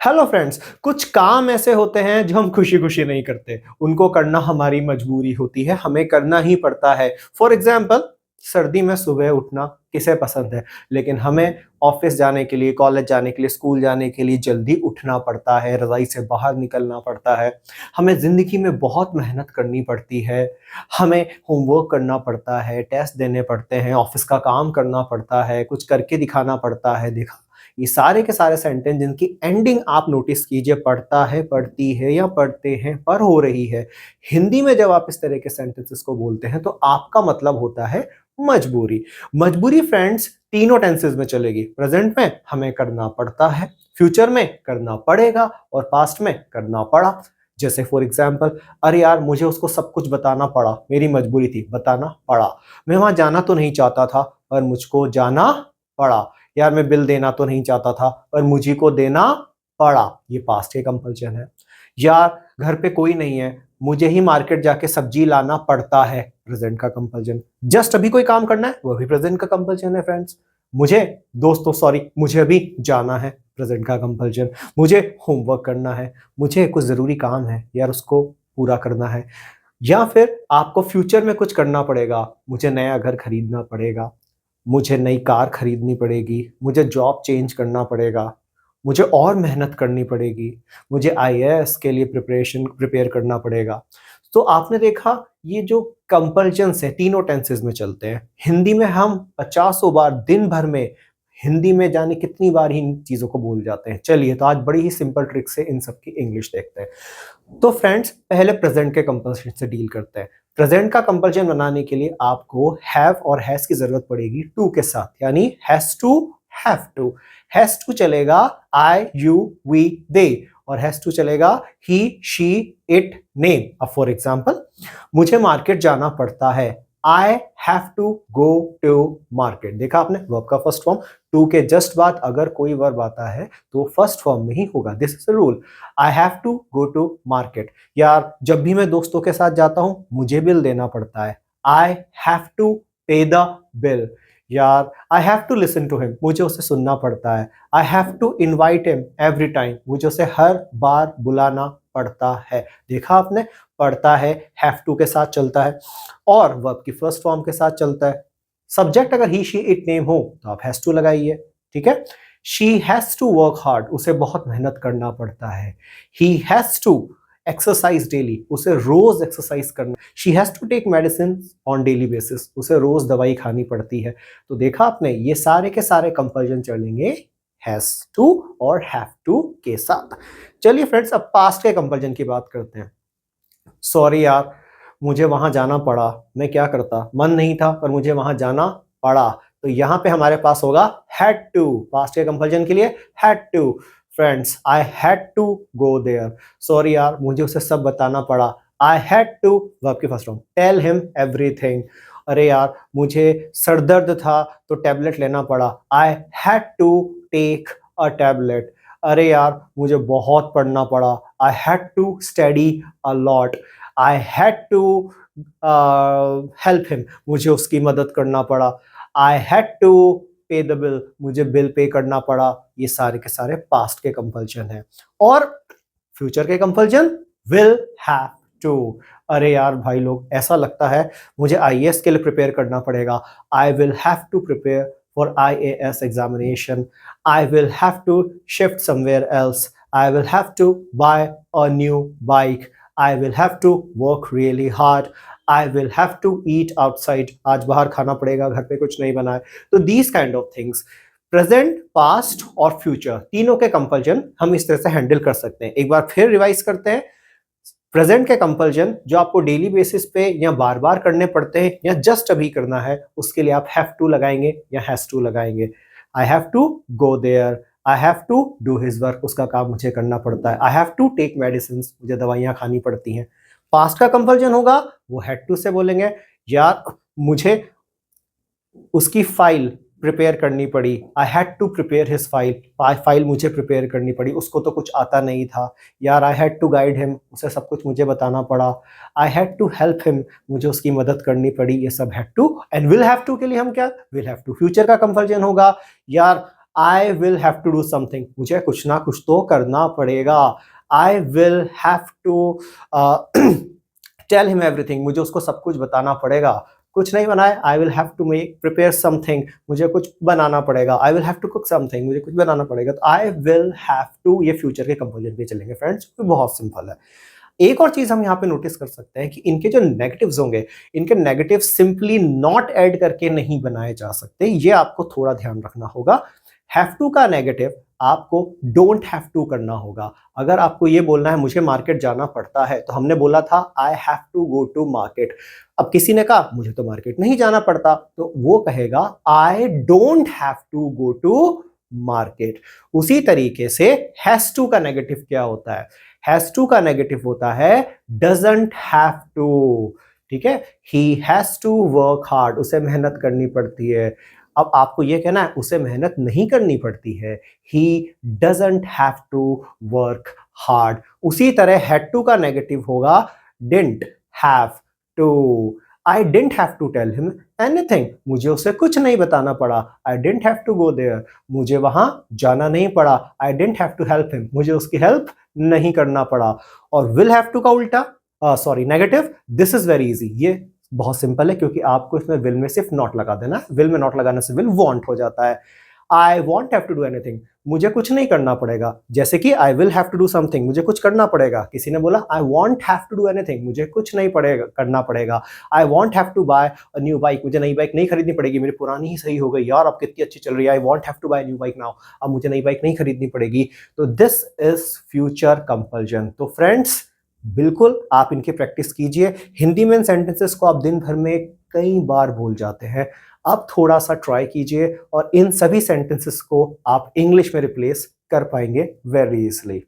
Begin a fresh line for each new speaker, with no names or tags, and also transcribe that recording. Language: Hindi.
हेलो फ्रेंड्स, कुछ काम ऐसे होते हैं जो हम खुशी-खुशी नहीं करते। उनको करना हमारी मजबूरी होती है, हमें करना ही पड़ता है। फॉर एग्ज़ाम्पल सर्दी में सुबह उठना किसे पसंद है? लेकिन हमें ऑफ़िस जाने के लिए, कॉलेज जाने के लिए, स्कूल जाने के लिए जल्दी उठना पड़ता है, रज़ाई से बाहर निकलना पड़ता है। हमें ज़िंदगी में बहुत मेहनत करनी पड़ती है, हमें होमवर्क करना पड़ता है, टेस्ट देने पड़ते हैं, ऑफ़िस का काम करना पड़ता है, कुछ करके दिखाना पड़ता है। देखा, ये सारे के सारे सेंटेंस जिनकी एंडिंग आप नोटिस कीजिए पढ़ता है, पढ़ती है या पढ़ते हैं पर हो रही है। हिंदी में जब आप इस तरह के सेंटेंसेस को बोलते हैं तो आपका मतलब होता है मजबूरी। मजबूरी फ्रेंड्स तीनों टेंसेस में चलेगी। प्रेजेंट में हमें करना पड़ता है, फ्यूचर में करना पड़ेगा और पास्ट में करना पड़ा। जैसे फॉर एग्जाम्पल, अरे यार मुझे उसको सब कुछ बताना पड़ा, मेरी मजबूरी थी, बताना पड़ा। मैं वहां जाना तो नहीं चाहता था पर मुझको जाना पड़ा। यार मैं बिल देना तो नहीं चाहता था पर मुझी को देना पड़ा, ये पास्ट के कंपल्शन है। यार घर पे कोई नहीं है, मुझे ही मार्केट जाके सब्जी लाना पड़ता है, प्रेजेंट का कंपल्शन। जस्ट अभी कोई काम करना है, वो भी प्रेजेंट का कंपल्शन है फ्रेंड्स। मुझे दोस्तों सॉरी मुझे अभी जाना है, प्रेजेंट का कंपल्शन। मुझे होमवर्क करना है, मुझे कुछ जरूरी काम है यार उसको पूरा करना है। या फिर आपको फ्यूचर में कुछ करना पड़ेगा, मुझे नया घर खरीदना पड़ेगा, मुझे नई कार खरीदनी पड़ेगी, मुझे जॉब चेंज करना पड़ेगा, मुझे और मेहनत करनी पड़ेगी, मुझे आईएएस के लिए प्रिपेयर करना पड़ेगा। तो आपने देखा ये जो कंपल्शंस है तीनों टेंसेस में चलते हैं। हिंदी में हम पचासों बार दिन भर में हिंदी में जाने कितनी बार ही इन चीज़ों को भूल जाते हैं। चलिए तो आज बड़ी ही सिंपल ट्रिक से इन सब की इंग्लिश देखते हैं। तो फ्रेंड्स पहले प्रेजेंट के कंपल्शन से डील करते हैं। प्रेजेंट का कंपल्शन बनाने के लिए आपको हैव और हैज की जरूरत पड़ेगी टू के साथ, यानी has to, have to. Has to चलेगा आई यू वी दे और हैज टू चलेगा ही शी इट नेम। अब फॉर एग्जांपल मुझे मार्केट जाना पड़ता है, I have to go to market. देखा आपने वर्ब का फर्स्ट फॉर्म, टू के जस्ट बाद अगर कोई वर्ब आता है तो फर्स्ट फॉर्म में ही होगा। This is the rule, I have to go to market. यार जब भी मैं दोस्तों के साथ जाता हूं मुझे बिल देना पड़ता है, I have to pay the bill. यार I have to listen to him, मुझे उसे सुनना पड़ता है। I have to invite him every time, मुझे उसे हर बार बुलाना पड़ता है। देखा आपने, पढ़ता है हैव टू के साथ चलता है और वर्ब की फर्स्ट फॉर्म के साथ चलता है। सब्जेक्ट अगर ही शी इट नेम हो तो आप हैज टू लगाइए, ठीक है। She has to work hard, उसे बहुत मेहनत करना पड़ता है। He has to exercise daily, उसे रोज एक्सरसाइज करना। She has to take medicine on daily basis, उसे रोज दवाई खानी पड़ती है। तो देखा आपने ये सारे के सारे कंपल्शन चलेंगे हैज टू और हैव टू के साथ। चलिए फ्रेंड्स अब पास्ट के कंपल्शन की बात करते हैं। सॉरी यार मुझे वहां जाना पड़ा, मैं क्या करता, मन नहीं था पर मुझे वहां जाना पड़ा। तो यहां पे हमारे पास होगा हैड टू, पास्ट के कंपल्शन के लिए had to. Friends I had to go there, sorry यार मुझे उसे सब बताना पड़ा, आई हैड टू वर्ब की first form tell him everything. अरे यार मुझे सर दर्द था तो टैबलेट लेना पड़ा, I had to take a tablet. अरे यार मुझे बहुत पढ़ना पड़ा, I had to study a lot. I had to help him, मुझे उसकी मदद करना पड़ा। I had to pay the bill, मुझे बिल पे करना पड़ा। ये सारे के सारे पास्ट के कंपल्शन हैं। और फ्यूचर के कंपल्शन विल हैव टू। अरे यार भाई लोग ऐसा लगता है मुझे आईएएस के लिए प्रिपेयर करना पड़ेगा, I will have to prepare for IAS examination. I will have to shift somewhere else. I will have to buy a new bike. I will have to work really hard. I will have to eat outside. आज बाहर खाना पड़ेगा, घर पे कुछ नहीं बना है। तो these kind of things, present, past और फ्यूचर तीनों के कंपल्शन हम इस तरह से हैंडल कर सकते हैं। एक बार फिर रिवाइज करते हैं। प्रेजेंट के कंपल्शन जो आपको डेली बेसिस पे या बार बार करने पड़ते हैं या जस्ट अभी करना है, उसके लिए आप हैव टू लगाएंगे या हैज टू लगाएंगे। I have to go there, I have to do his work, उसका काम मुझे करना पड़ता है। I have to take medicine, मुझे दवाइयां खानी पड़ती हैं। पास्ट का कंपल्शन होगा वो हैड टू से बोलेंगे, यार मुझे उसकी फाइल प्रिपेयर करनी पड़ी, I had to prepare his file, file मुझे प्रिपेयर करनी पड़ी, उसको तो कुछ आता नहीं था। यार I had to guide him, उसे सब कुछ मुझे बताना पड़ा। I had to help him, मुझे उसकी मदद करनी पड़ी। ये सब had to. And will have to के लिए हम क्या, विल हैव टू फ्यूचर का कंपल्शन होगा। यार I will have to do something, मुझे कुछ ना कुछ तो करना पड़ेगा। I will have to tell him everything, मुझे उसको सब कुछ बताना पड़ेगा। कुछ नहीं बनाए, I will have to make prepare something, मुझे कुछ बनाना पड़ेगा। I will have to cook something, मुझे कुछ बनाना पड़ेगा। तो आई विल हैव टू ये फ्यूचर के कंपोजिशन पे चलेंगे फ्रेंड्स, बहुत सिंपल है। एक और चीज हम यहाँ पे नोटिस कर सकते हैं कि इनके जो नेगेटिव्स होंगे, इनके नेगेटिव सिंपली नॉट ऐड करके नहीं बनाए जा सकते, ये आपको थोड़ा ध्यान रखना होगा। हैव टू का नेगेटिव आपको डोंट हैव टू करना होगा। अगर आपको ये बोलना है मुझे मार्केट जाना पड़ता है, तो हमने बोला था I have to go to market. अब किसी ने कहा मुझे तो मार्केट नहीं जाना पड़ता, तो वो कहेगा I don't have to go to market. उसी तरीके से हैज टू का नेगेटिव क्या होता है? हैज टू का नेगेटिव होता है डजंट हैव टू। ठीक है, he has to work hard, उसे मेहनत करनी पड़ती है। अब आपको यह कहना है उसे मेहनत नहीं करनी पड़ती है, he doesn't have to work hard. उसी तरह हैड टू का नेगेटिव होगा didn't have to. I didn't have to tell him anything, मुझे उसे कुछ नहीं बताना पड़ा। I didn't have to go there, मुझे वहां जाना नहीं पड़ा। I didn't have to help him, मुझे उसकी हेल्प नहीं करना पड़ा। और विल हैव टू का उल्टा, sorry negative, this is very easy, ये बहुत सिंपल है क्योंकि आपको इसमें विल में सिर्फ नॉट लगा देना है। विल में नॉट लगाने से विल वांट हो जाता है। I won't have to do anything, मुझे कुछ नहीं करना पड़ेगा। जैसे कि I will have to do something, मुझे कुछ करना पड़ेगा। किसी ने बोला I won't have to do anything, मुझे कुछ नहीं पड़ेगा करना पड़ेगा। I won't have to buy a new bike, मुझे नई बाइक नहीं खरीदनी पड़ेगी, मेरी पुरानी ही सही हो गई यार, अब कितनी अच्छी चल रही है। I won't have to buy new bike now, अब मुझे नई बाइक नहीं खरीदनी पड़ेगी। तो दिस इज फ्यूचर कंपल्जन। तो फ्रेंड्स बिल्कुल आप इनकी प्रैक्टिस कीजिए। हिंदी में इन सेंटेंसेस को आप दिन भर में कई बार भूल जाते हैं, आप थोड़ा सा ट्राई कीजिए और इन सभी सेंटेंसेस को आप इंग्लिश में रिप्लेस कर पाएंगे वेरी इजीली।